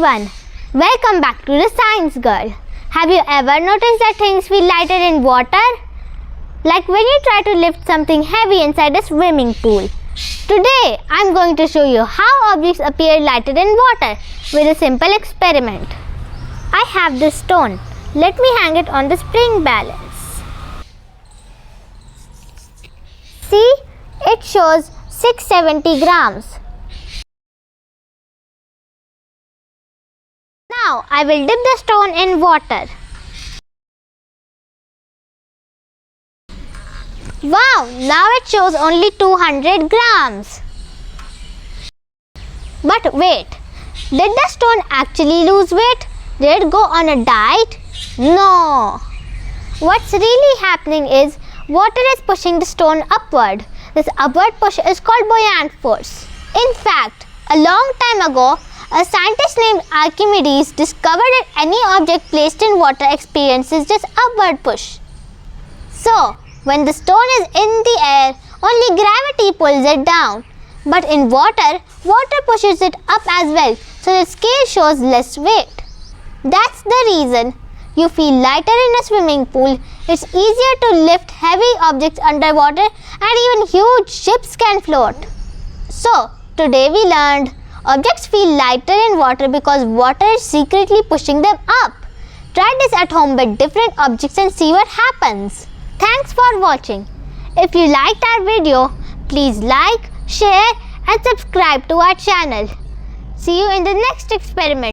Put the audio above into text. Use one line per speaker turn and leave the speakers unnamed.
everyone, welcome back to the Science Girl. Have you ever noticed that things feel lighter in water? Like when you try to lift something heavy inside a swimming pool. Today, I'm going to show you how objects appear lighter in water with a simple experiment. I have this stone. Let me hang it on the spring balance. See, it shows 670 grams. Now, I will dip the stone in water. Wow, now it shows only 200 grams. But wait, did the stone actually lose weight? Did it go on a diet? No. What's really happening is water is pushing the stone upward. This upward push is called buoyant force. In fact, a long time ago, a scientist named Archimedes discovered that any object placed in water experiences this upward push. So, when the stone is in the air, only gravity pulls it down. But in water, water pushes it up as well, so the scale shows less weight. That's the reason you feel lighter in a swimming pool. It's easier to lift heavy objects underwater, and even huge ships can float. So, today we learned objects feel lighter in water because water is secretly pushing them up. Try this at home with different objects and see what happens. Thanks for watching. If you liked our video, please like, share and subscribe to our channel. See you in the next experiment.